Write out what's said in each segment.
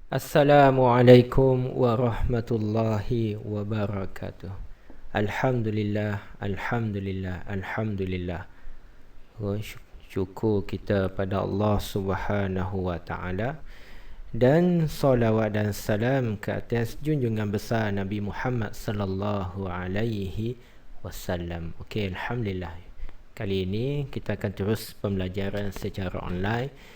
Assalamualaikum warahmatullahi wabarakatuh. Alhamdulillah, Alhamdulillah, Alhamdulillah. Syukur kita pada Allah Subhanahu wa taala, dan salawat dan salam ke atas junjungan besar Nabi Muhammad sallallahu alaihi wasallam. Okey, alhamdulillah. Kali ini kita akan terus pembelajaran secara online.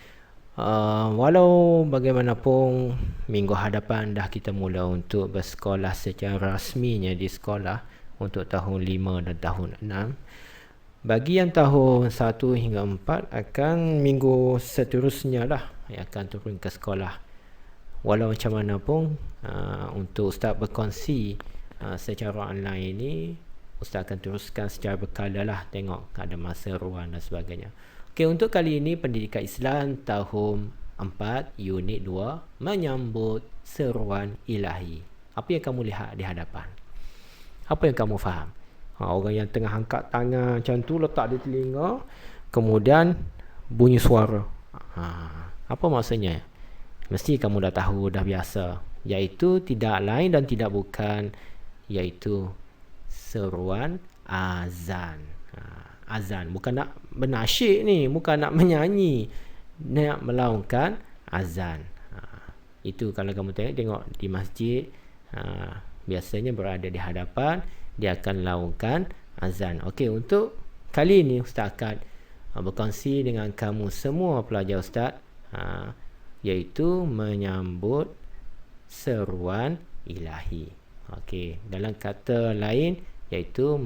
Walau bagaimanapun minggu hadapan dah kita mula untuk bersekolah secara rasminya di sekolah untuk tahun 5 dan tahun 6. Bagi yang tahun 1 hingga 4 akan minggu seterusnya lah yang akan turun ke sekolah. Walau macam mana pun untuk Ustaz berkongsi secara online ini, Ustaz akan teruskan secara berkala lah, tengok ada masa ruang dan sebagainya. Okey, untuk kali ini pendidikan Islam tahun 4 unit 2 menyambut seruan ilahi. Apa yang kamu lihat di hadapan? Apa yang kamu faham? Orang yang tengah angkat tangan macam tu, letak di telinga, kemudian bunyi suara. Apa maksudnya? Mesti kamu dah tahu, dah biasa. Iaitu tidak lain dan tidak bukan, iaitu seruan azan. Azan, bukan nak bernasyid ni, bukan nak menyanyi, nak melaungkan azan. Itu kalau kamu tengok di masjid, biasanya berada di hadapan, dia akan laungkan azan. Okey, untuk kali ini Ustaz akan berkongsi dengan kamu semua pelajar Ustaz, iaitu menyambut seruan ilahi. Okey, dalam kata lain iaitu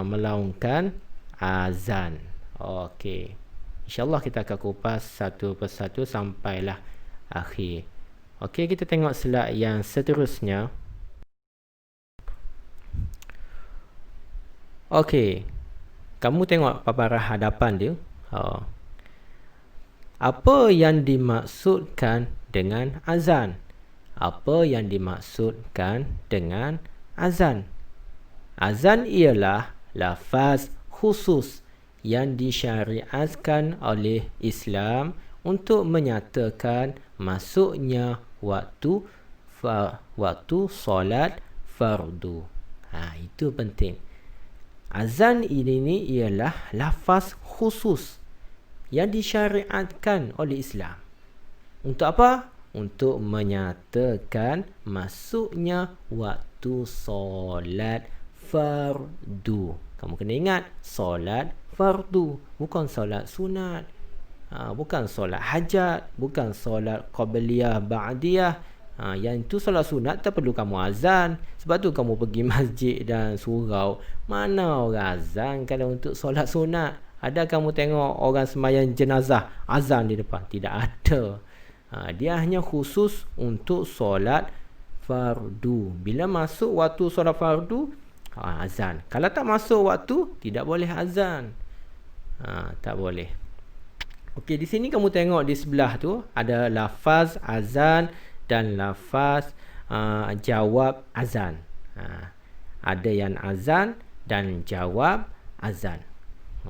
melaungkan azan. Okey, InsyaAllah kita akan kupas satu persatu sampailah akhir. Okey, kita tengok slide yang seterusnya. Okey, kamu tengok paparan hadapan dia. Apa yang dimaksudkan dengan azan? Apa yang dimaksudkan dengan azan? Azan ialah lafaz khusus yang disyariatkan oleh Islam untuk menyatakan masuknya waktu solat fardu. Itu penting. Azan ini ialah lafaz khusus yang disyariatkan oleh Islam. Untuk apa? Untuk menyatakan masuknya waktu solat fardu. Kamu kena ingat, solat fardu, bukan solat sunat, bukan solat hajat, bukan solat qabliyah ba'diyah. Yang itu solat sunat tak perlu kamu azan. Sebab tu kamu pergi masjid dan surau, mana orang azan kalau untuk solat sunat? Ada kamu tengok orang sembahyang jenazah azan di depan? Tidak ada. Dia hanya khusus untuk solat fardu. Bila masuk waktu solat fardu, azan. Kalau tak masuk waktu, tidak boleh azan. Tak boleh. Okey, di sini kamu tengok di sebelah tu ada lafaz azan dan lafaz jawab azan. Ada yang azan dan jawab azan.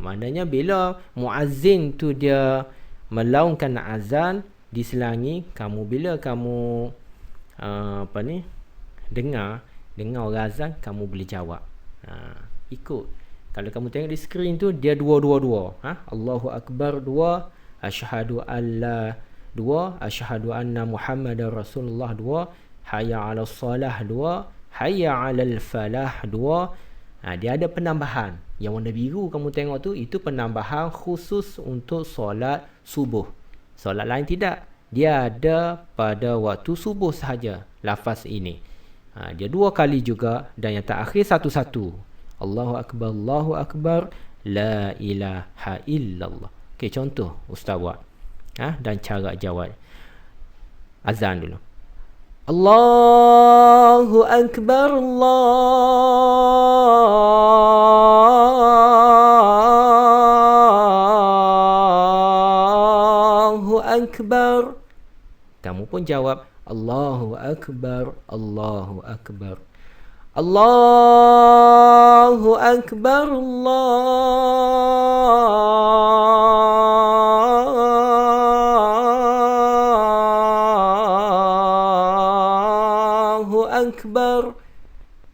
Maknanya bila muazzin tu dia melaungkan azan, diselangi kamu, bila kamu dengar orang azan, kamu boleh jawab. Ikut. Kalau kamu tengok di skrin tu, dia dua. Allahu Akbar 2, asyhadu alla 2, asyhadu anna Muhammadar Rasulullah 2, hayya 'alas salah 2, hayya 'alal falah 2. Dia ada penambahan. Yang warna biru kamu tengok tu, itu penambahan khusus untuk solat subuh. Solat lain tidak. Dia ada pada waktu subuh sahaja lafaz ini. Dia 2 kali juga, dan yang terakhir satu-satu. Allahu Akbar, la ilaha illallah. Okey, contoh Ustaz buat. Dan cara jawab azan dulu. Allahu Akbar, Allahu Akbar. Kamu pun jawab Allahu Akbar, Allahu Akbar, Allahu Akbar, Akbar.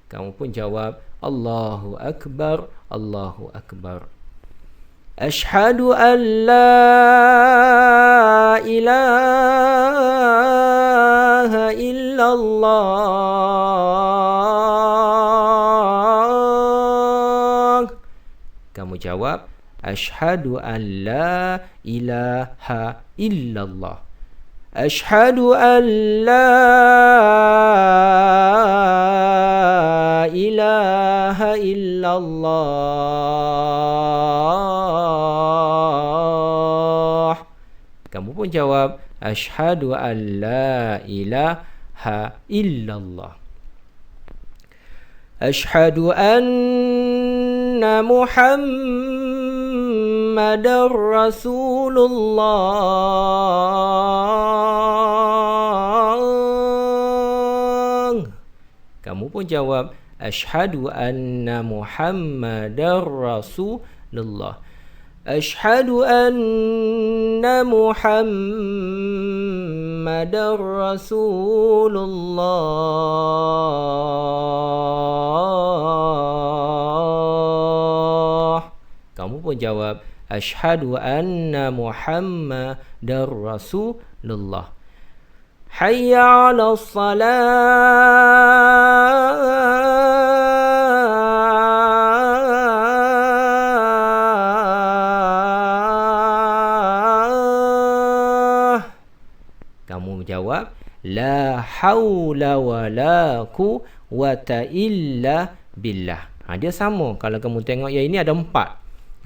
Kamu pun jawab Allahu Akbar, Allahu Akbar. Ashhadu an la ilaha illallah. Kamu jawab Ashhadu an la ilaha illallah. Ashhadu an la ilaha illallah. Kamu pun jawab Ashhadu an la ilaha illallah. Ashhadu anna Muhammadar Rasulullah. Kamu pun jawab Ashhadu anna Muhammadar Rasulullah. Ashhadu anna Muhammadar Rasulullah. Kamu pun jawab Ashhadu anna Muhammadar Rasulullah. Hayya 'alas salah. Kamu jawab la haula wala quwwata illa billah. Dia sama. Kalau kamu tengok yang ini ada 4.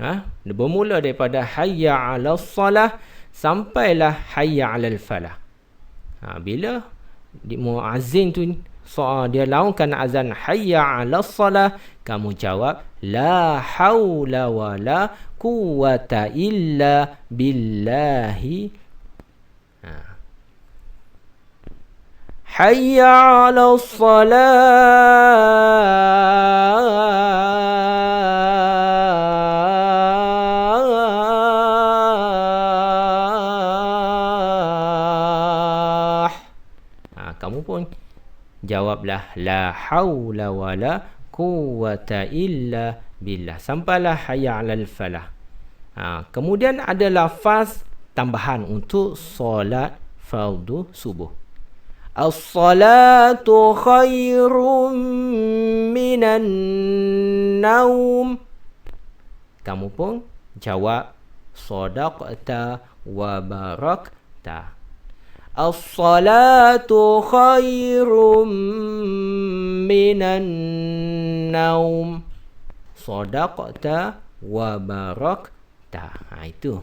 Dia bermula daripada hayya 'alas salah sampailah hayya 'alal falah. Bila muazzin tu dia laungkan azan hayya 'alas salah, kamu jawab la haula wala quwwata illa billahi. Hayya 'alas salah. Kamu pun jawablah la haula wala quwwata illa billah sampailah hayya 'alal falah. Kemudian ada lafaz tambahan untuk solat fardu subuh. As-salatu khairum minan naum. Kamu pun jawab sadaqta wa barakta. As-salatu khairum minan naum. Sadaqta wa barakta. Itu.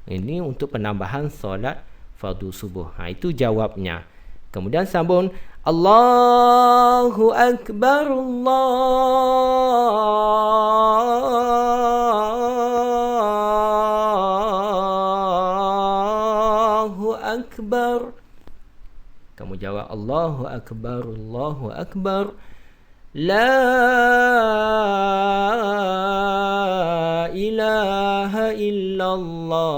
Ini untuk penambahan solat fardu subuh. Itu jawabnya. Kemudian sambung Allahu Akbar, Allahu Akbar. Kamu jawab Allahu Akbar, Allahu Akbar. La ilaha illallah.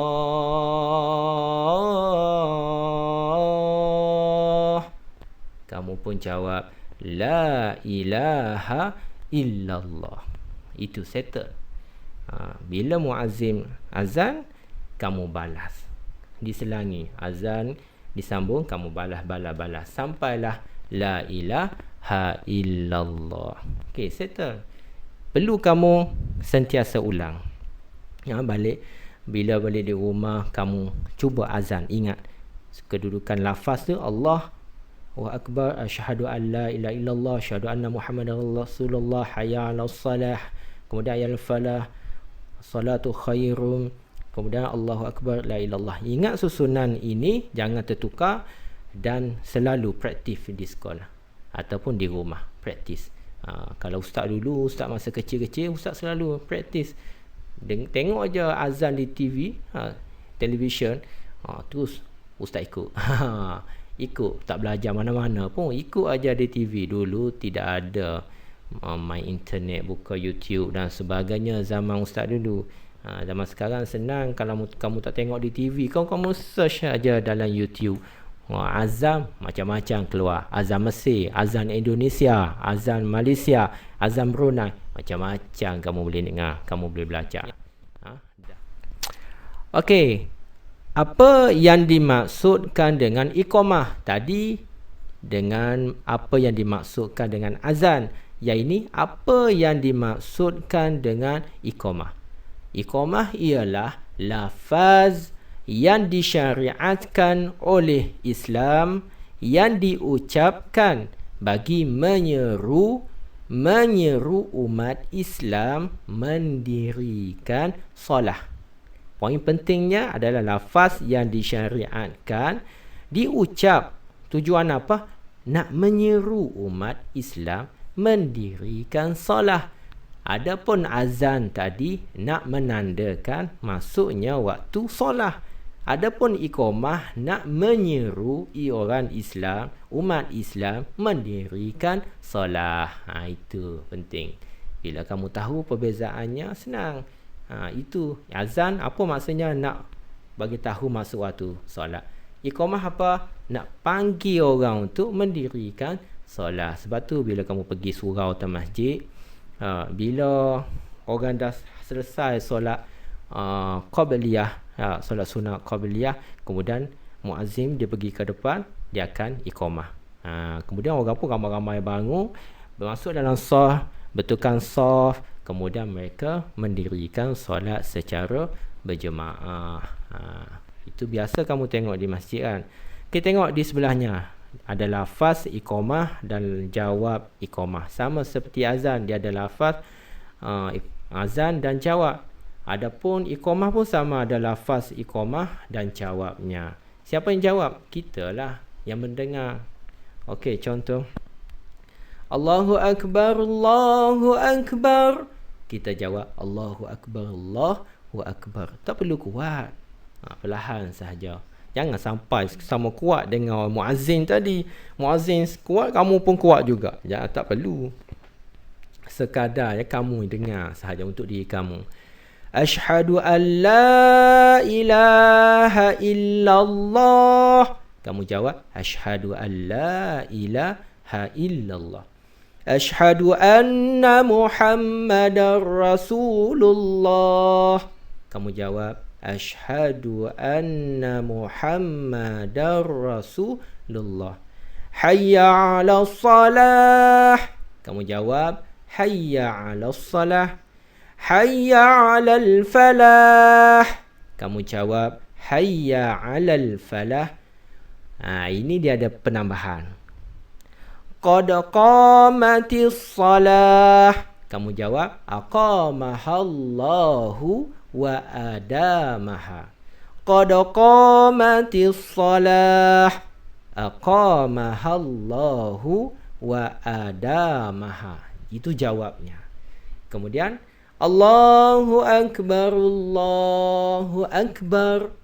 Kamu pun jawab la ilaha illallah. Itu settle. Bila muazzin azan, kamu balas. Diselangi azan disambung, kamu balas sampailah la ilaha illallah. Okey, settle. Perlu kamu sentiasa ulang. Balik di rumah, kamu cuba azan, ingat kedudukan lafaz tu Allahu Akbar, asyhadu an la ilaha illallah, asyhadu anna Muhammadar Rasulullah, hayya 'alas salah, kemudian ayal falah, salatu khairum, kemudian Allahu Akbar, la ilallah. Ingat susunan ini, jangan tertukar, dan selalu praktis di sekolah ataupun di rumah, praktis. Kalau ustaz dulu, ustaz masa kecil-kecil, ustaz selalu praktis. Tengok je azan di TV, television, terus ustaz ikut. Ikut, tak belajar mana-mana pun, ikut aja di TV. Dulu tidak ada main internet, buka YouTube dan sebagainya zaman ustaz dulu. Zaman sekarang senang. Kalau kamu tak tengok di TV, kamu search aja dalam YouTube. Azan macam-macam keluar. Azan Mesir, azan Indonesia, azan Malaysia, azan Brunei, macam-macam kamu boleh dengar, kamu boleh belajar. Okey, apa yang dimaksudkan dengan iqamah tadi, dengan apa yang dimaksudkan dengan azan? Yang ini apa yang dimaksudkan dengan iqamah? Iqamah ialah lafaz yang disyariatkan oleh Islam yang diucapkan bagi menyeru umat Islam mendirikan solah. Poin pentingnya adalah lafaz yang disyariatkan diucap. Tujuan apa? Nak menyeru umat Islam mendirikan solah. Adapun azan tadi nak menandakan masuknya waktu solah. Adapun iqamah nak menyeru orang Islam, umat Islam mendirikan solah. Itu penting. Bila kamu tahu perbezaannya, senang. Itu azan apa maksudnya? Nak bagi tahu masuk waktu solat. Iqamah apa? Nak panggil orang untuk mendirikan solat. Sebab tu bila kamu pergi surau atau masjid, bila orang dah selesai solat qabliyah, solat sunat qabliyah, kemudian muazzin dia pergi ke depan, dia akan iqamah. Kemudian orang pun ramai-ramai bangun, masuk dalam saf, betulkan saf, kemudian mereka mendirikan solat secara berjemaah. Itu biasa kamu tengok di masjid kan. Kita tengok di sebelahnya ada lafaz iqamah dan jawab iqamah. Sama seperti azan, dia ada lafaz azan dan jawab. Adapun iqamah pun sama, ada lafaz iqamah dan jawabnya. Siapa yang jawab? Kita lah yang mendengar. Okey, contoh. Allahu Akbar, Allahu Akbar. Kita jawab Allahu Akbar, Allahu Akbar. Tak perlu kuat. Perlahan sahaja. Jangan sampai sama kuat dengan muazzin tadi. Muazzin kuat, kamu pun kuat juga. Jangan, tak perlu. Sekadar kamu dengar sahaja untuk diri kamu. Asyhadu an la ilaha illallah. Kamu jawab asyhadu an la ilaha illallah. Asyhadu anna Muhammadar Rasulullah. Kamu jawab asyhadu anna Muhammadar Rasulullah. Hayya 'alas salah. Kamu jawab hayya 'alas salah. Hayya 'alal falah. Kamu jawab hayya 'alal falah. Ini dia ada penambahan. Qad qamatis salah. Kamu jawab aqamahallahu wa adamaha. Qad qamatis salah. Aqamahallahu wa adamaha. Itu jawabnya. Kemudian Allahu Akbar, Allahu Akbar.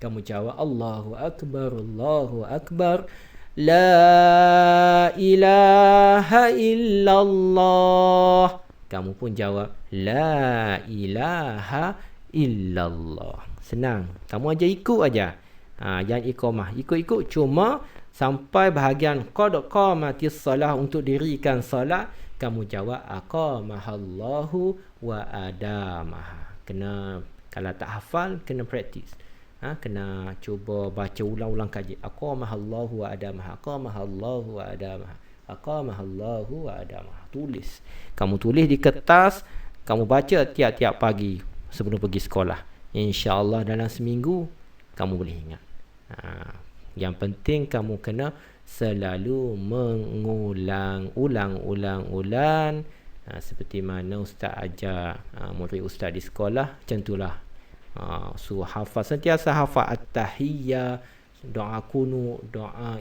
Kamu jawab Allahu Akbar, Allahu Akbar. La ilaha illallah. Kamu pun jawab la ilaha illallah. Senang. Kamu aja ikut aja. Jangan iqamah. Ikut-ikut cuma sampai bahagian qad qamatis salah untuk dirikan solat, kamu jawab aqamahallahu wa adamaha. Kena, kalau tak hafal kena praktis. Kena cuba baca ulang-ulang kaji. Aqamahallahu wa adamaha. Aqamahallahu wa adamaha. Aqamahallahu wa adamaha. Tulis. Kamu tulis di kertas, kamu baca tiap-tiap pagi sebelum pergi sekolah. InsyaAllah dalam seminggu kamu boleh ingat. Yang penting kamu kena selalu mengulang-ulang seperti mana ustaz ajar murid ustaz di sekolah, macam itulah. Suruh hafal, sentiasa hafal at-tahiyyah, doa kunut, doa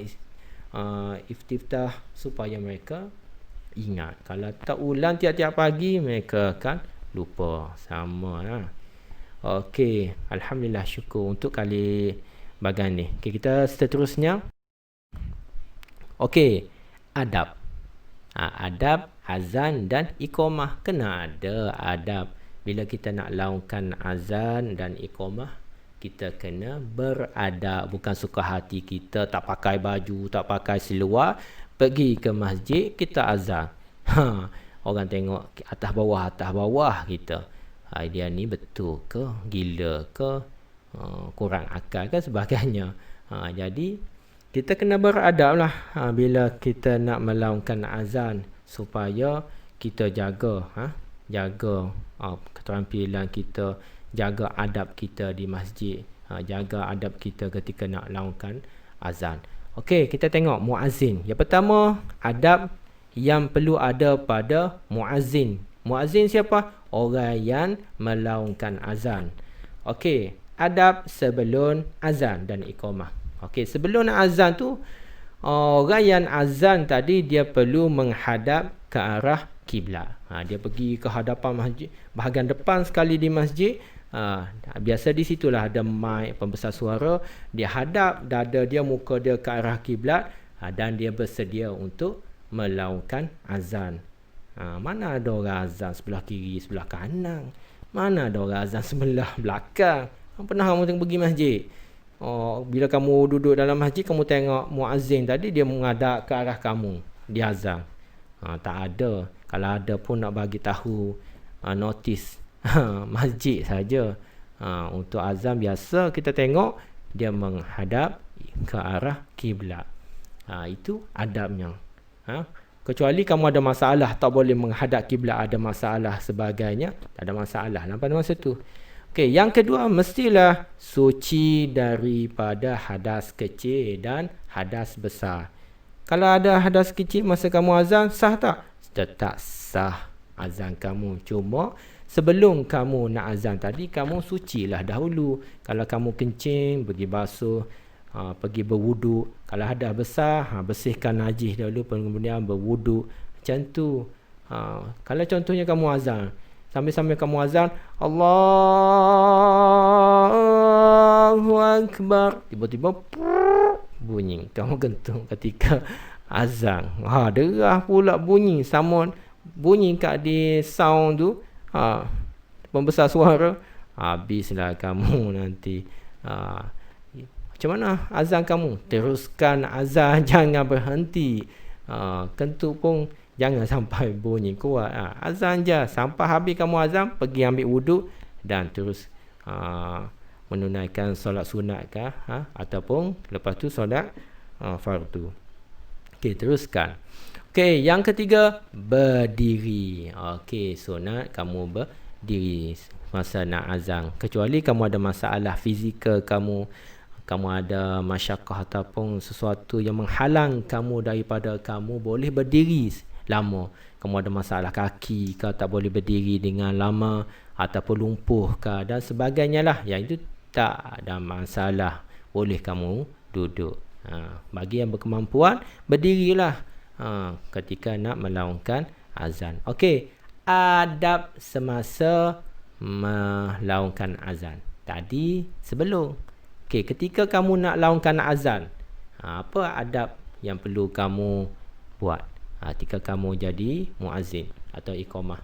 iftitah, supaya mereka ingat. Kalau tak ulang tiap-tiap pagi, mereka akan lupa. Sama lah. Okey, alhamdulillah, syukur untuk kali bagian ni. Okay, kita seterusnya. Okey, adab. Adab, azan dan iqamah. Kena ada adab. Bila kita nak laungkan azan dan iqamah, kita kena beradab. Bukan suka hati kita tak pakai baju, tak pakai seluar, pergi ke masjid kita azan. Orang tengok atas bawah kita. Dia ni betul ke, gila ke, kurang akal ke sebagainya. Jadi kita kena beradab lah bila kita nak melaungkan azan, supaya kita jaga keterampilan kita, jaga adab kita di masjid, jaga adab kita ketika nak laungkan azan. Okey, kita tengok muazzin. Yang pertama, adab yang perlu ada pada muazzin. Muazzin siapa? Orang yang melaungkan azan. Okey, adab sebelum azan dan iqamah. Okey, sebelum azan tu, orang yang azan tadi dia perlu menghadap ke arah kiblat. Dia pergi ke hadapan masjid, bahagian depan sekali di masjid. Biasa di situlah ada mic pembesar suara. Dia hadap dada dia, muka dia ke arah kiblat, dan dia bersedia untuk melaungkan azan. Mana ada orang azan sebelah kiri, sebelah kanan? Mana ada orang azan sebelah belakang? Pernah kamu pergi masjid? Bila kamu duduk dalam masjid, kamu tengok muazzin tadi dia menghadap ke arah kamu, dia azan. Tak ada. Kalau ada pun nak bagi tahu notis masjid saja. Untuk azan biasa kita tengok dia menghadap ke arah kiblat. Itu adabnya. Kecuali kamu ada masalah, tak boleh menghadap kiblat, ada masalah sebagainya, tak ada masalah lah pada masa tu. Okey, yang kedua, mestilah suci daripada hadas kecil dan hadas besar. Kalau ada hadas kecil masa kamu azan, sah tak? Tetap sah azan kamu. Cuma sebelum kamu nak azan tadi, kamu sucilah dahulu. Kalau kamu kencing, pergi basuh, pergi berwuduk. Kalau hadas besar, bersihkan najis dahulu, kemudian berwuduk. Macam tu. Kalau contohnya kamu azan, sambil-sambil kamu azan, Allahu Akbar, tiba-tiba bunyi, kamu gentung ketika azan. Derah pula bunyi, sama bunyi kat di sound tu, pembesar suara, habislah kamu nanti. Macam mana azan kamu? Teruskan azan, jangan berhenti. Kentut pun jangan sampai bunyi kuat. Azan je, sampai habis kamu azan, pergi ambil wuduk dan terus menunaikan solat sunat ke, ataupun lepas tu solat fardu. Okey, teruskan. Okey, yang ketiga, berdiri. Okey, sunat kamu berdiri masa nak azan. Kecuali kamu ada masalah fizikal, kamu ada masyakkah ataupun sesuatu yang menghalang kamu daripada kamu boleh berdiri lama. Kamu ada masalah kaki ke, tak boleh berdiri dengan lama, ataupun lumpuh ke dan sebagainya lah. Yang itu tak ada masalah, boleh kamu duduk. Bagi yang berkemampuan, berdirilah ketika nak melaungkan azan. Okey, adab semasa melaungkan azan. Tadi sebelum. Okey, ketika kamu nak laungkan azan, apa adab yang perlu kamu buat ketika kamu jadi muazzin atau iqamah?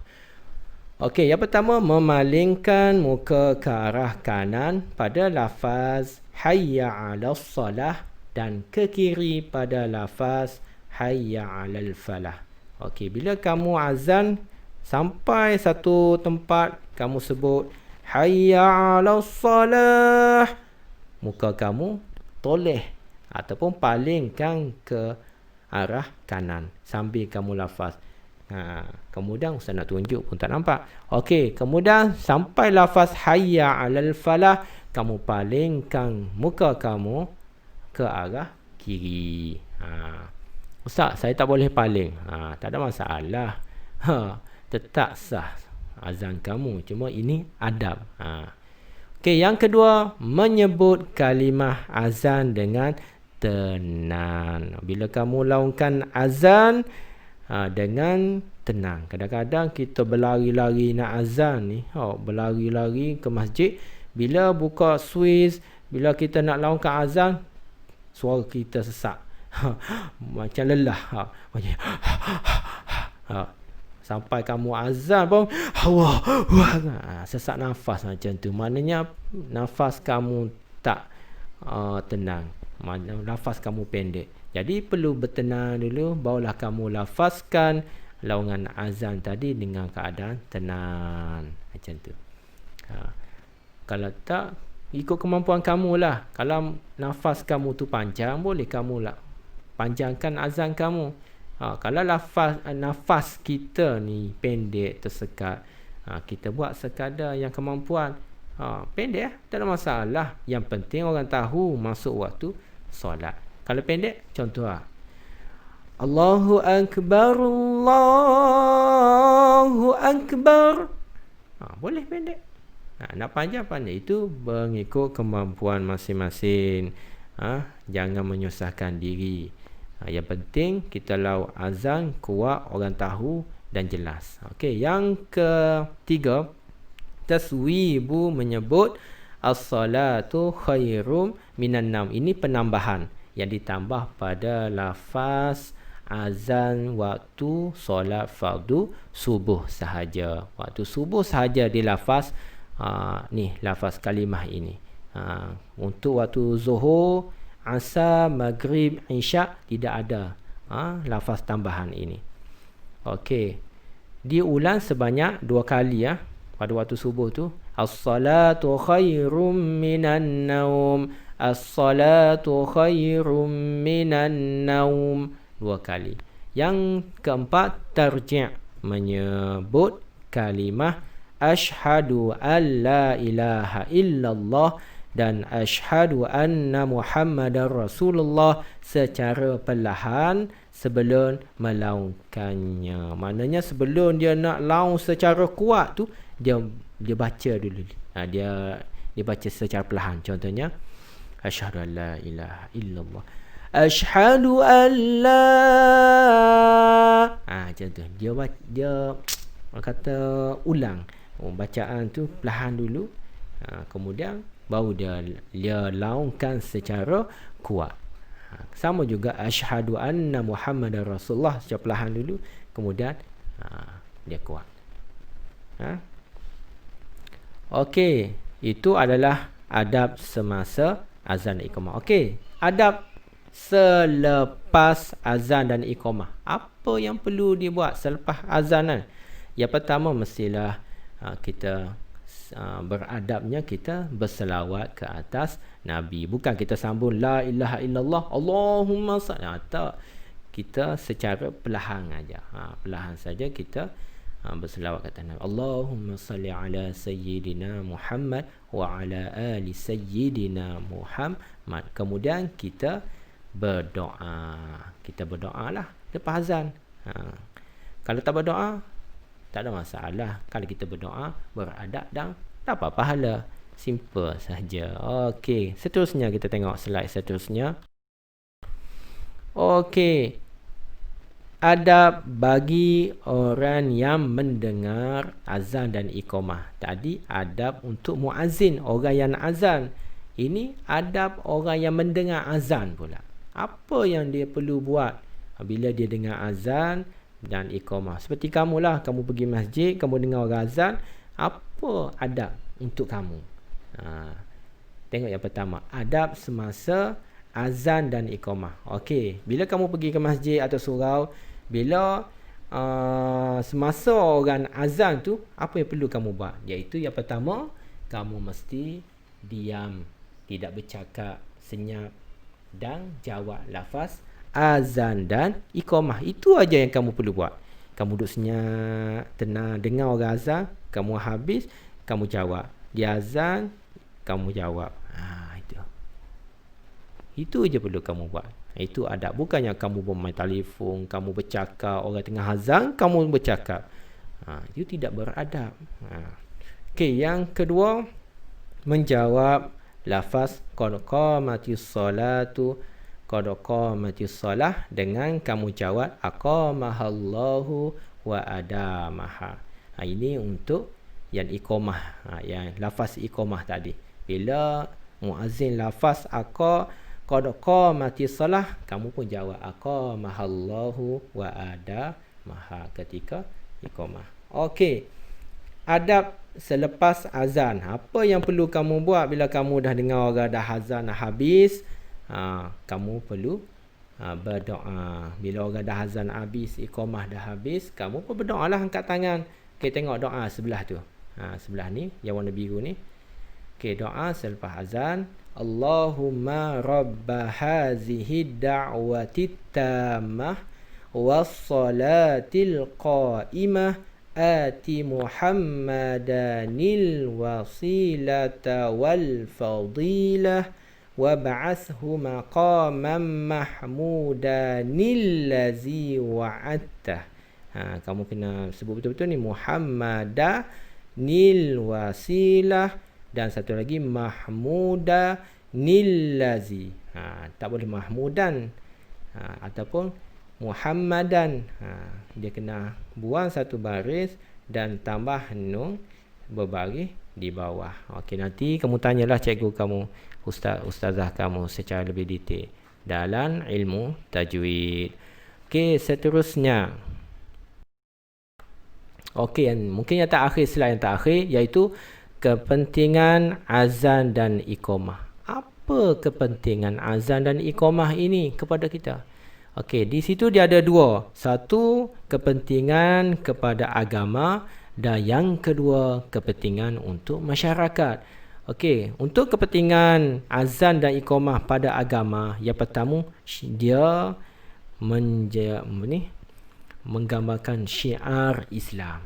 Okey, yang pertama, memalingkan muka ke arah kanan pada lafaz hayya 'alas salah dan ke kiri pada lafaz hayya 'alal falah. Okey, bila kamu azan sampai satu tempat, kamu sebut hayya 'alas salah, muka kamu toleh ataupun palingkan ke arah kanan sambil kamu lafaz. Kemudian Ustaz nak tunjuk pun tak nampak. Okey, kemudian sampai lafaz hayya 'alal falah, kamu palingkan muka kamu ke arah kiri. Ustaz, saya tak boleh paling. Tak ada masalah. Tetap sah azan kamu. Cuma ini adab. Okey, yang kedua, menyebut kalimah azan dengan tenang. Bila kamu laungkan azan dengan tenang. Kadang-kadang kita berlari-lari nak azan ni, berlari-lari ke masjid. Bila buka switch, bila kita nak laungkan azan, suara kita sesak. Macam lelah. Sampai kamu azan pun Allah, sesak nafas macam tu. Maknanya nafas kamu tak tenang. Nafas kamu pendek. Jadi perlu bertenang dulu, barulah kamu lafazkan laungan azan tadi dengan keadaan tenang. Macam tu. Kalau tak, ikut kemampuan kamu lah. Kalau nafas kamu tu panjang, boleh kamu lah panjangkan azan kamu. Kalau nafas kita ni pendek, tersekat, kita buat sekadar yang kemampuan. Pendek tak ada masalah. Yang penting orang tahu masuk waktu solat. Kalau pendek, contoh Allahu Akbar, Allahu Akbar. Boleh pendek. Nak panjang-panjang itu mengikut kemampuan masing-masing. Jangan menyusahkan diri. Yang penting kita lau azan kuat, orang tahu dan jelas. Okey, yang ketiga, taswibu menyebut as-salatu khairum minan naum. Ini penambahan yang ditambah pada lafaz azan waktu solat fardu subuh sahaja. Waktu subuh sahaja dilafaz ni lafaz kalimah ini. Untuk waktu zuhur, asar, maghrib, isyak tidak ada lafaz tambahan ini. Okey. Diulang sebanyak 2 kali pada waktu subuh tu. As-salatu khairum minan naum. As-salatu khairum minan naum. 2 kali. Yang keempat, tarji' menyebut kalimah asyhadu an la ilaha illallah dan asyhadu anna Muhammadar Rasulullah secara perlahan sebelum melaungkannya. Maknanya sebelum dia nak laung secara kuat tu, dia baca dulu. Dia baca secara perlahan. Contohnya, asyhadu an la ilaha illallah. Asyhadu an la. Macam tu. Dia kata ulang. Bacaan tu perlahan dulu. Kemudian baru dia laungkan secara kuat. Sama juga asyhadu anna Muhammadar Rasulullah secara perlahan dulu, kemudian dia kuat. Okey, itu adalah adab semasa azan dan iqamah. Okey, adab selepas azan dan iqamah. Apa yang perlu dibuat selepas azan? Yang pertama, mestilah kita beradabnya kita berselawat ke atas Nabi. Bukan kita sambung la ilaha illallah Allahumma salli. Tak. Kita secara perlahan aja. Perlahan saja kita berselawat ke atas Nabi. Allahumma salli ala sayyidina Muhammad wa ala ali sayyidina Muhammad. Kemudian kita berdoa. Kita berdoalah lepas azan. Kalau tak berdoa, tak ada masalah. Kalau kita berdoa, beradab dan dapat pahala. Simple saja. Okey, seterusnya kita tengok slide seterusnya. Okey. Adab bagi orang yang mendengar azan dan iqamah. Tadi adab untuk muazzin, orang yang nak azan. Ini adab orang yang mendengar azan pula. Apa yang dia perlu buat bila dia dengar azan dan iqamah? Seperti kamulah, kamu pergi masjid, kamu dengar orang azan, apa adab untuk kamu? Tengok yang pertama, adab semasa azan dan iqamah. Okey, bila kamu pergi ke masjid atau surau, bila semasa orang azan tu, apa yang perlu kamu buat? Iaitu yang pertama, kamu mesti diam, tidak bercakap, senyap dan jawab lafaz azan dan iqamah. Itu aja yang kamu perlu buat. Kamu duduk senyap, tenang, dengar orang azan, kamu habis, kamu jawab. Dia azan, kamu jawab. Itu je perlu kamu buat. Itu adab. Bukannya kamu bermain telefon, kamu bercakap, orang tengah azan, kamu bercakap. Itu tidak beradab. Okey, yang kedua, menjawab lafaz qad qamatis salatu, qad qamatis salah dengan kamu jawab aqamahallahu wa adamaha. Ini untuk yang iqamah, yang lafaz iqamah tadi. Bila muazzin lafaz qad qamatis salah, kamu pun jawab aqamahallahu wa adamaha ketika iqamah. Okey. Adab selepas azan. Apa yang perlu kamu buat bila kamu dah dengar orang dah azan dah habis? Kamu perlu berdoa. Bila orang dah azan habis, iqamah dah habis, kamu pun berdoa lah, angkat tangan. Okey, tengok doa sebelah tu. Sebelah ni, yang warna biru ni. Okey, doa selepas azan. Allahumma rabba hazihi da'wati tammah wassalatil qa'imah ati muhammadanil wasilata wal fadilah wab'ashu maqaman mahmudanil ladzi wa'adtah. Kamu kena sebut betul-betul ni, Muhammadanil wasilah, dan satu lagi mahmudanil ladzi. Tak boleh mahmudan ataupun Muhammadan. Dia kena buang satu baris dan tambah nun berbaris di bawah. Okey, nanti kamu tanyalah cikgu kamu, ustazah kamu secara lebih detail dalam ilmu tajwid. Okey, seterusnya. Okey, mungkin yang terakhir, slide yang terakhir, iaitu kepentingan azan dan iqamah. Apa kepentingan azan dan iqamah ini kepada kita? Okey, di situ dia ada dua. Satu, kepentingan kepada agama, dan yang kedua, kepentingan untuk masyarakat. Okey, untuk kepentingan azan dan iqamah pada agama, yang pertama, dia menggambarkan syiar Islam.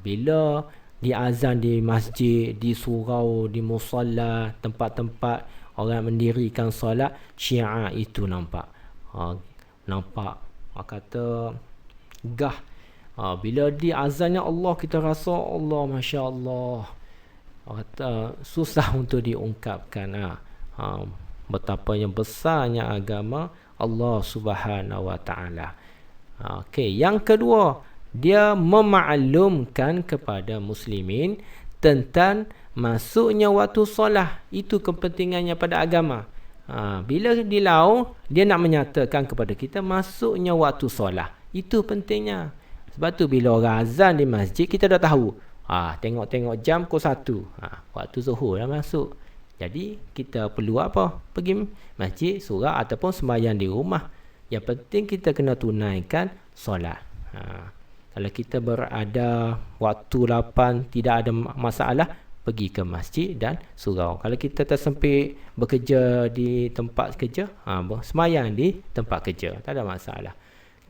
Bila di azan di masjid, di surau, di musalla, tempat-tempat orang mendirikan solat, syiar itu nampak. Nampak kata gah. Bila di azannya Allah, kita rasa Allah, Masya Allah, kata susah untuk diungkapkan betapanya besarnya agama Allah Subhanahu Wa Taala. Okey, yang kedua, dia memaklumkan kepada muslimin tentang masuknya waktu solat. Itu kepentingannya pada agama. Bila dilau, dia nak menyatakan kepada kita masuknya waktu solat. Itu pentingnya. Sebab tu bila orang azan di masjid, kita dah tahu. Tengok-tengok jam pukul 1. Waktu zuhur dah masuk. Jadi kita perlu apa? Pergi masjid, surau ataupun sembahyang di rumah. Yang penting kita kena tunaikan solat. Kalau kita berada waktu 8 tidak ada masalah, pergi ke masjid dan surau. Kalau kita tersempit bekerja di tempat kerja, sembahyang di tempat kerja, tak ada masalah.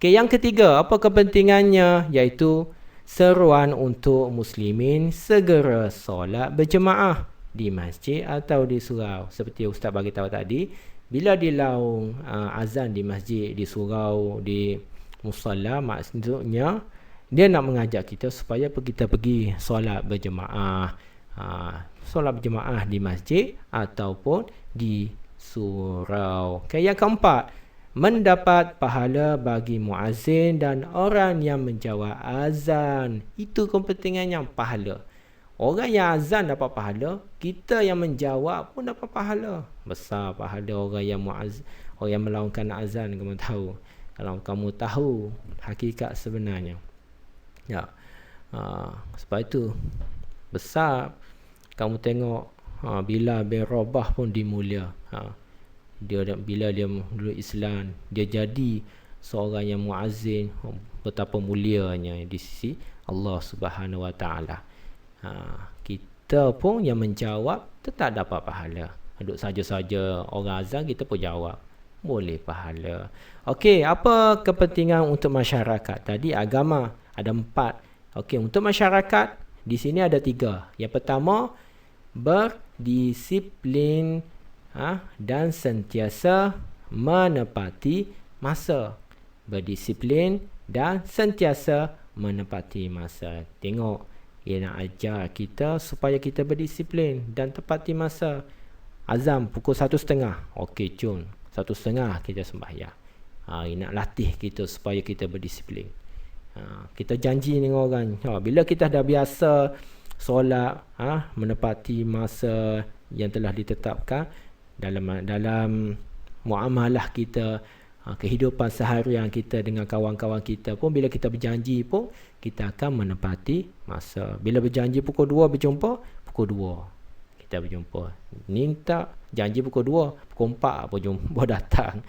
Okey, yang ketiga, apa kepentingannya? Iaitu seruan untuk muslimin segera solat berjemaah di masjid atau di surau. Seperti Ustaz bagi tahu tadi, bila dilaung azan di masjid, di surau, di musalla, maksudnya dia nak mengajak kita supaya kita pergi solat berjemaah. Solat berjemaah di masjid ataupun di surau. Okay, yang keempat, mendapat pahala bagi muazzin dan orang yang menjawab azan. Itu kepentingannya, pahala. Orang yang azan dapat pahala, kita yang menjawab pun dapat pahala. Besar pahala orang yang muazzin, orang yang melaungkan azan. Kamu tahu, kalau kamu tahu hakikat sebenarnya, sebab itu besar. Kamu tengok Bilal bin Rabah pun dimulia. Bila dia dulu Islam, dia jadi seorang yang muazzin. Betapa mulianya di sisi Allah Subhanahu Wa Taala. Kita pun yang menjawab tetap dapat pahala. Duduk saja-saja orang azan, kita pun jawab, boleh pahala. Okey, apa kepentingan untuk masyarakat? Tadi agama ada 4. Okey, untuk masyarakat di sini ada 3. Yang pertama, berdisiplin dan sentiasa menepati masa. Berdisiplin dan sentiasa menepati masa. Tengok, dia nak ajar kita supaya kita berdisiplin dan tepati masa. Azam pukul 1.30. Okey, cun 1.30 kita sembahyang. Dia nak latih kita supaya kita berdisiplin. Kita janji dengan orang, bila kita dah biasa solat, menepati masa yang telah ditetapkan dalam muamalah kita, Kehidupan seharian kita dengan kawan-kawan kita pun, bila kita berjanji pun, kita akan menepati masa. Bila berjanji pukul 2 berjumpa, pukul 2 kita berjumpa. Ni tak, janji pukul 2, pukul 4 berjumpa datang.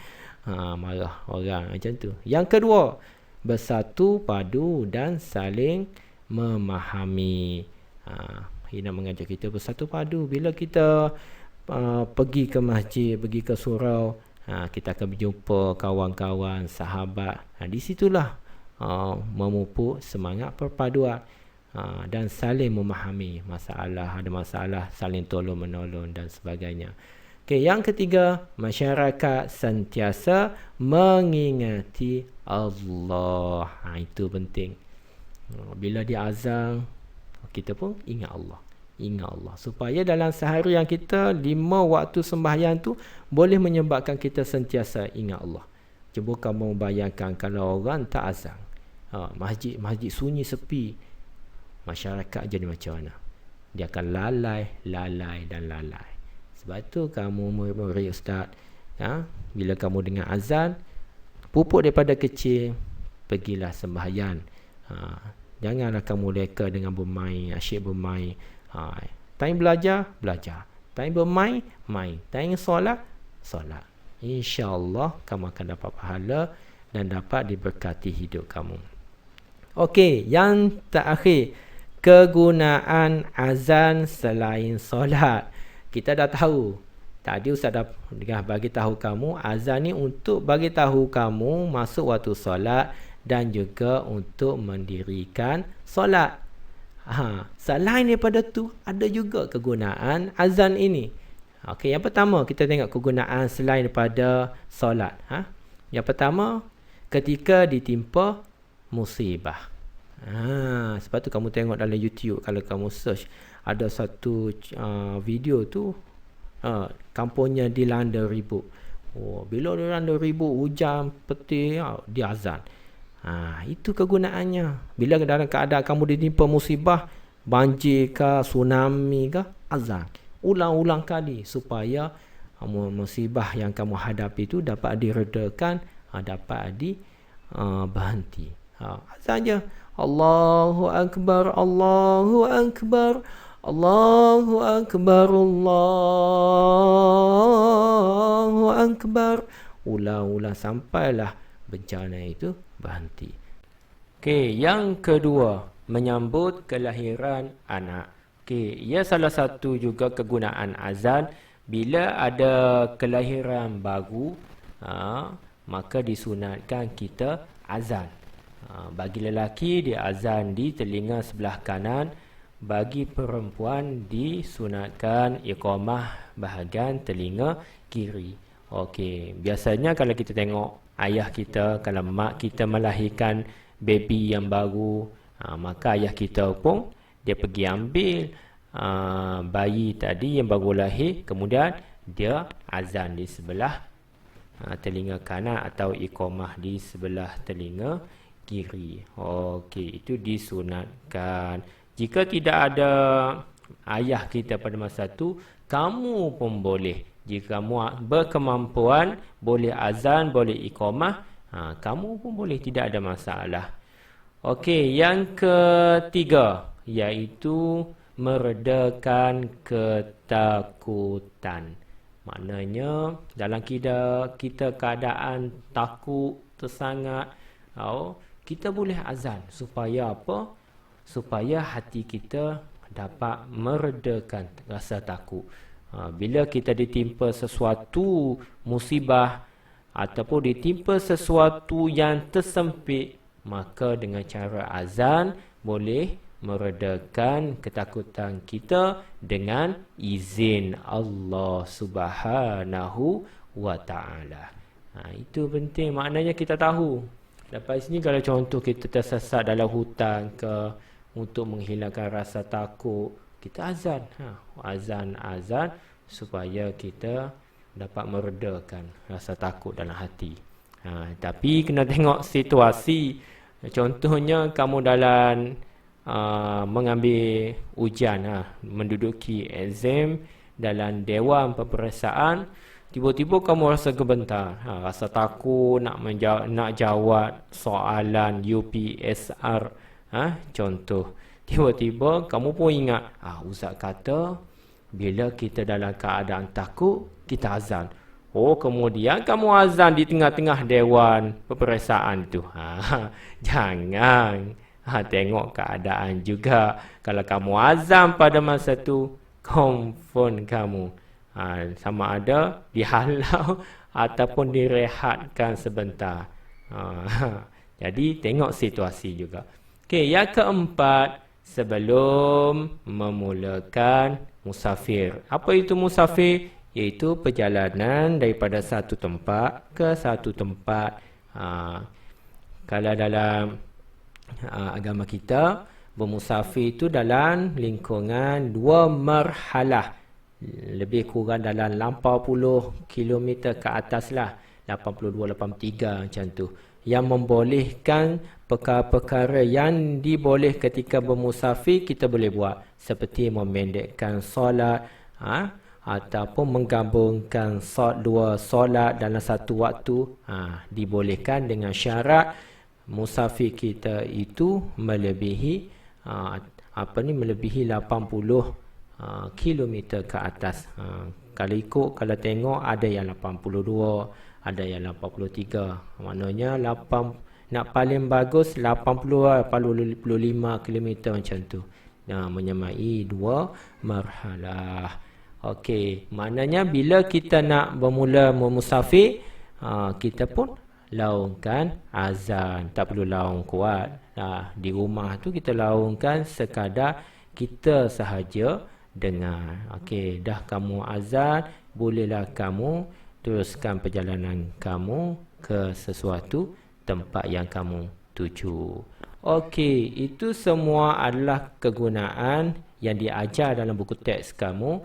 Marah orang macam tu. Yang kedua, bersatu padu dan saling memahami. Ini mengajar kita bersatu padu. Bila kita pergi ke masjid, pergi ke surau, kita akan berjumpa kawan-kawan, sahabat. Di situlah memupuk semangat perpaduan dan saling memahami masalah, ada masalah saling tolong menolong dan sebagainya. Okey, yang ketiga, masyarakat sentiasa mengingati Allah. Itu penting. Bila dia azan, kita pun ingat Allah. Ingat Allah. Supaya dalam seharian kita, 5 waktu sembahyang tu boleh menyebabkan kita sentiasa ingat Allah. Cuba kamu bayangkan kalau orang tak azan, masjid sunyi sepi, masyarakat jadi macam mana? Dia akan lalai dan lalai. Sebab tu kamu murid ustaz, bila kamu dengar azan, pupuk daripada kecil, pergilah sembahyang. Janganlah kamu leka dengan bermain, asyik bermain. Time belajar, time bermain, main. Time solat. InsyaAllah kamu akan dapat pahala dan dapat diberkati hidup kamu. Okey, yang terakhir, kegunaan azan selain solat. Kita dah tahu. Tadi Ustaz dah bagi tahu kamu, azan ni untuk bagi tahu kamu masuk waktu solat dan juga untuk mendirikan solat. Selain daripada tu, ada juga kegunaan azan ini. Okey, yang pertama kita tengok kegunaan selain daripada solat. Yang pertama, ketika ditimpa musibah. Sebab tu kamu tengok dalam YouTube, kalau kamu search, ada satu video tu, kampungnya dilanda ribut. Bila dilanda ribut, hujan, petir, dia azan. Itu kegunaannya. Bila dalam keadaan kamu ditimpa musibah, banjir ke, tsunami ke, azan. Ulang-ulang kali supaya musibah yang kamu hadapi itu dapat diredakan, dapat berhenti. Azan je. Allahu Akbar, Allahu Akbar, Allahu Akbar, Allahu Akbar. Ulang-ulang sampailah bencana itu berhenti. Okey, yang kedua, menyambut kelahiran anak. Okey, ia salah satu juga kegunaan azan. Bila ada kelahiran baru, maka disunatkan kita azan. Bagi lelaki, dia azan di telinga sebelah kanan. Bagi perempuan, disunatkan iqamah bahagian telinga kiri. Okey, biasanya kalau kita tengok ayah kita, kalau mak kita melahirkan baby yang baru, maka ayah kita pun dia pergi ambil bayi tadi yang baru lahir, kemudian dia azan di sebelah telinga kanan atau iqamah di sebelah telinga kiri. Okey, itu disunatkan. Jika tidak ada ayah kita pada masa tu, kamu pun boleh. Jika kamu berkemampuan, boleh azan, boleh iqamah, kamu pun boleh, tidak ada masalah. Okey, yang ketiga, iaitu meredakan ketakutan. Maknanya dalam kita keadaan takut, tersangat, kita boleh azan supaya apa? Supaya hati kita dapat meredakan rasa takut. Bila kita ditimpa sesuatu musibah ataupun ditimpa sesuatu yang tersempit, maka dengan cara azan boleh meredakan ketakutan kita dengan izin Allah Subhanahu wa ta'ala. Itu penting, maknanya kita tahu. Lepas ni kalau contoh kita tersesat dalam hutan ke, untuk menghilangkan rasa takut, kita azan. Azan supaya kita dapat meredakan rasa takut dalam hati. Tapi kena tengok situasi. Contohnya kamu dalam mengambil ujian, menduduki exam dalam dewan peperiksaan, tiba-tiba kamu rasa gebentar, rasa takut nak jawab soalan UPSR, contoh. Tiba-tiba kamu pun ingat, ustaz kata bila kita dalam keadaan takut, kita azan. Oh, kemudian kamu azan di tengah-tengah dewan peperiksaan tu. Jangan. Tengok keadaan juga. Kalau kamu azan pada masa tu, confirm kamu sama ada dihalau ataupun direhatkan sebentar. Jadi tengok situasi juga. Okey, yang keempat, sebelum memulakan musafir. Apa itu musafir? Iaitu perjalanan daripada satu tempat ke satu tempat. Kalau dalam agama kita, bermusafir itu dalam lingkungan 2 marhalah, lebih kurang dalam 80 km ke atas lah, 82-83 macam tu, yang membolehkan perkara-perkara yang diboleh ketika bermusafir kita boleh buat, seperti memendekkan solat, ataupun menggabungkan 2 solat dalam satu waktu, dibolehkan dengan syarat musafir kita itu melebihi melebihi 80 km ke atas. Kalau tengok ada yang 82, ada yang 83. Maknanya nak paling bagus 80 85 km macam tu. Menyamai 2 marhalah. Okey, maknanya bila kita nak bermula memusafir, kita pun laungkan azan, tak perlu laung kuat. Di rumah tu kita laungkan sekadar kita sahaja dengar. Okey, dah kamu azan, bolehlah kamu teruskan perjalanan kamu ke sesuatu tempat yang kamu tuju. Okey, itu semua adalah kegunaan yang diajar dalam buku teks kamu.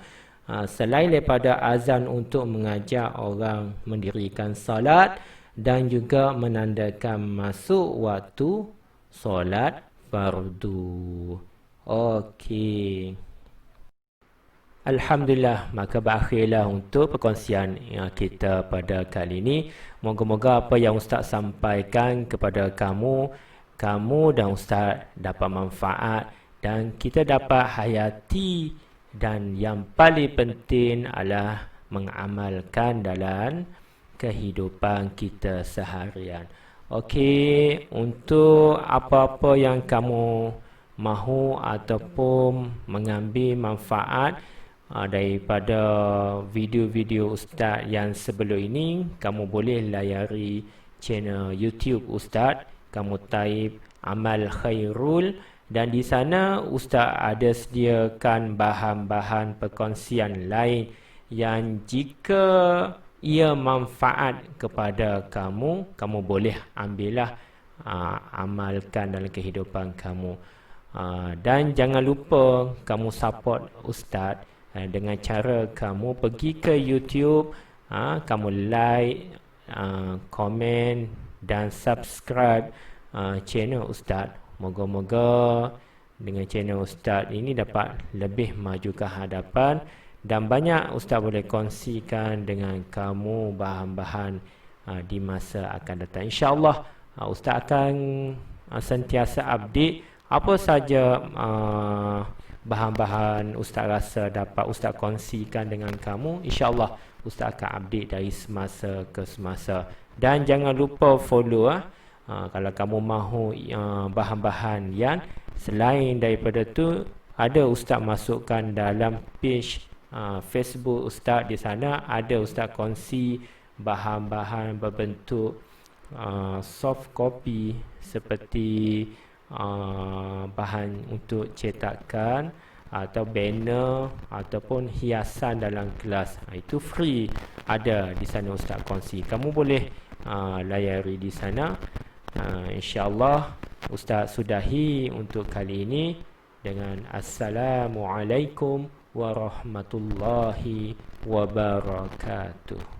Selain daripada azan untuk mengajar orang mendirikan salat dan juga menandakan masuk waktu solat fardu. Okey. Alhamdulillah, maka berakhirlah untuk perkongsian kita pada kali ini. Moga-moga apa yang Ustaz sampaikan kepada kamu dan Ustaz dapat manfaat dan kita dapat hayati, dan yang paling penting adalah mengamalkan dalam kehidupan kita seharian. Okey, untuk apa-apa yang kamu mahu ataupun mengambil manfaat daripada video-video Ustaz yang sebelum ini, kamu boleh layari channel YouTube Ustaz. Kamu type Amal Khairul, dan di sana Ustaz ada sediakan bahan-bahan perkongsian lain yang jika ia manfaat kepada kamu, kamu boleh ambillah, amalkan dalam kehidupan kamu. Dan jangan lupa kamu support Ustaz dengan cara kamu pergi ke YouTube, kamu like, komen dan subscribe channel Ustaz. Moga-moga dengan channel Ustaz ini dapat lebih maju ke hadapan dan banyak Ustaz boleh kongsikan dengan kamu bahan-bahan di masa akan datang. InsyaAllah Ustaz akan sentiasa update apa saja bahan-bahan Ustaz rasa dapat Ustaz kongsikan dengan kamu. InsyaAllah Ustaz akan update dari semasa ke semasa. Dan jangan lupa follow kalau kamu mahu bahan-bahan yang selain daripada tu, ada Ustaz masukkan dalam page Facebook Ustaz. Di sana ada Ustaz kongsi bahan-bahan berbentuk soft copy seperti bahan untuk cetakan atau banner ataupun hiasan dalam kelas. Itu free, ada di sana Ustaz kongsi. Kamu boleh layari di sana. InsyaAllah Ustaz sudahi untuk kali ini dengan Assalamualaikum warahmatullahi wabarakatuh.